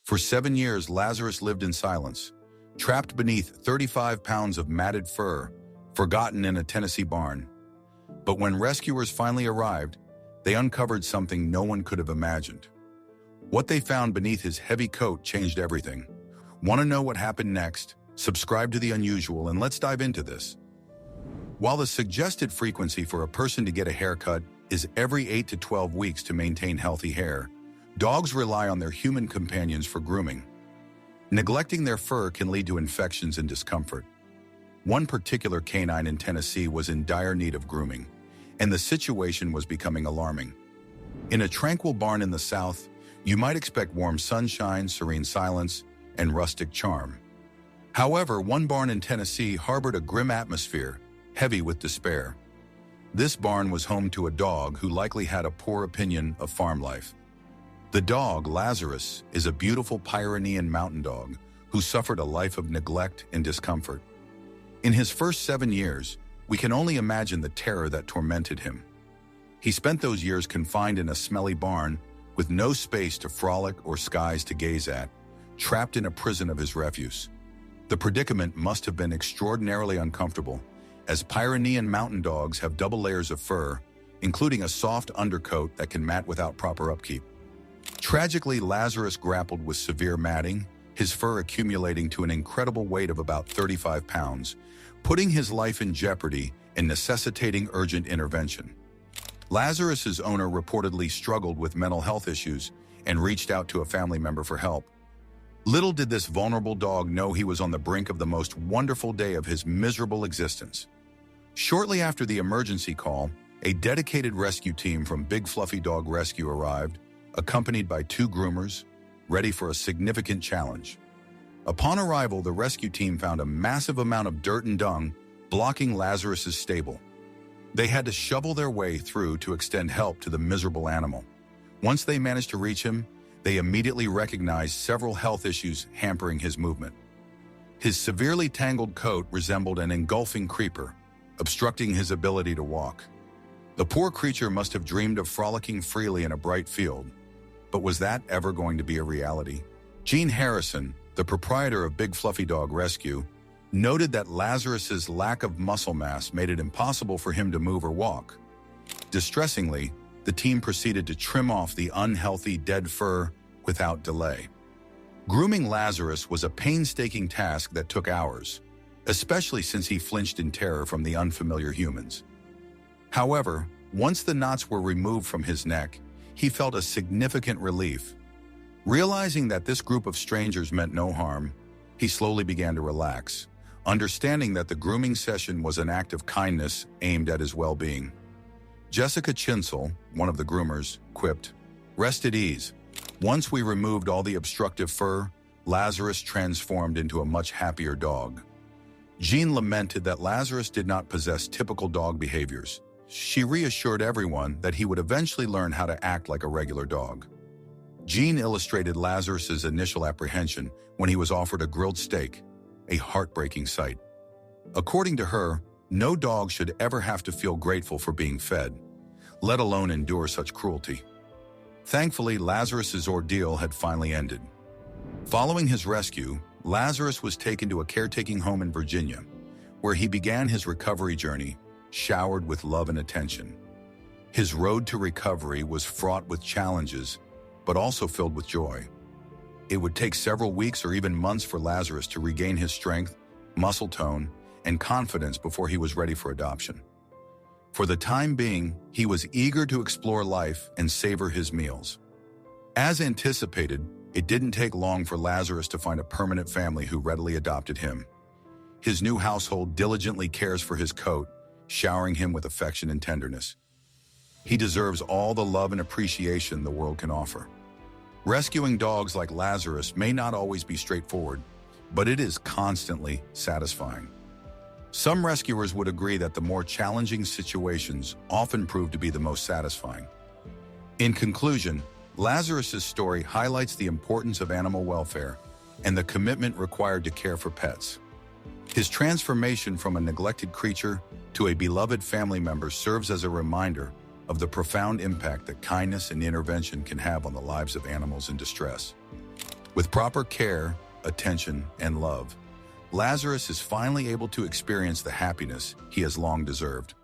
For 7 years, Lazarus lived in silence, trapped beneath 35 pounds of matted fur, forgotten in a Tennessee barn. But when rescuers finally arrived, they uncovered something no one could have imagined. What they found beneath his heavy coat changed everything. Want to know what happened next? Subscribe to The Unusual and let's dive into this. While the suggested frequency for a person to get a haircut is every 8 to 12 weeks to maintain healthy hair, dogs rely on their human companions for grooming. Neglecting their fur can lead to infections and discomfort. One particular canine in Tennessee was in dire need of grooming, and the situation was becoming alarming. In a tranquil barn in the South, you might expect warm sunshine, serene silence, and rustic charm. However, one barn in Tennessee harbored a grim atmosphere, heavy with despair. This barn was home to a dog who likely had a poor opinion of farm life. The dog, Lazarus, is a beautiful Pyrenean mountain dog who suffered a life of neglect and discomfort. In his first 7 years, we can only imagine the terror that tormented him. He spent those years confined in a smelly barn with no space to frolic or skies to gaze at, trapped in a prison of his refuse. The predicament must have been extraordinarily uncomfortable, as Pyrenean mountain dogs have double layers of fur, including a soft undercoat that can mat without proper upkeep. Tragically, Lazarus grappled with severe matting, his fur accumulating to an incredible weight of about 35 pounds, putting his life in jeopardy and necessitating urgent intervention. Lazarus's owner reportedly struggled with mental health issues and reached out to a family member for help. Little did this vulnerable dog know he was on the brink of the most wonderful day of his miserable existence. Shortly after the emergency call, a dedicated rescue team from Big Fluffy Dog Rescue arrived, accompanied by 2 groomers, ready for a significant challenge. Upon arrival, the rescue team found a massive amount of dirt and dung blocking Lazarus's stable. They had to shovel their way through to extend help to the miserable animal. Once they managed to reach him, they immediately recognized several health issues hampering his movement. His severely tangled coat resembled an engulfing creeper, obstructing his ability to walk. The poor creature must have dreamed of frolicking freely in a bright field. But was that ever going to be a reality? Gene Harrison, the proprietor of Big Fluffy Dog Rescue, noted that Lazarus's lack of muscle mass made it impossible for him to move or walk. Distressingly, the team proceeded to trim off the unhealthy dead fur without delay. Grooming Lazarus was a painstaking task that took hours, especially since he flinched in terror from the unfamiliar humans. However, once the knots were removed from his neck, he felt a significant relief. Realizing that this group of strangers meant no harm, he slowly began to relax, understanding that the grooming session was an act of kindness aimed at his well-being. Jessica Chinsel, one of the groomers, quipped, "Rest at ease. Once we removed all the obstructive fur, Lazarus transformed into a much happier dog." Jean lamented that Lazarus did not possess typical dog behaviors. She reassured everyone that he would eventually learn how to act like a regular dog. Jean illustrated Lazarus's initial apprehension when he was offered a grilled steak, a heartbreaking sight. According to her, no dog should ever have to feel grateful for being fed, let alone endure such cruelty. Thankfully, Lazarus's ordeal had finally ended. Following his rescue, Lazarus was taken to a caretaking home in Virginia, where he began his recovery journey, showered with love and attention. His road to recovery was fraught with challenges, but also filled with joy. It would take several weeks or even months for Lazarus to regain his strength, muscle tone, and confidence before he was ready for adoption. For the time being, he was eager to explore life and savor his meals. As anticipated, it didn't take long for Lazarus to find a permanent family who readily adopted him. His new household diligently cares for his coat, showering him with affection and tenderness. He deserves all the love and appreciation the world can offer. Rescuing dogs like Lazarus may not always be straightforward, but it is constantly satisfying. Some rescuers would agree that the more challenging situations often prove to be the most satisfying. In conclusion, Lazarus's story highlights the importance of animal welfare and the commitment required to care for pets. His transformation from a neglected creature to a beloved family member serves as a reminder of the profound impact that kindness and intervention can have on the lives of animals in distress. With proper care, attention, and love, Lazarus is finally able to experience the happiness he has long deserved.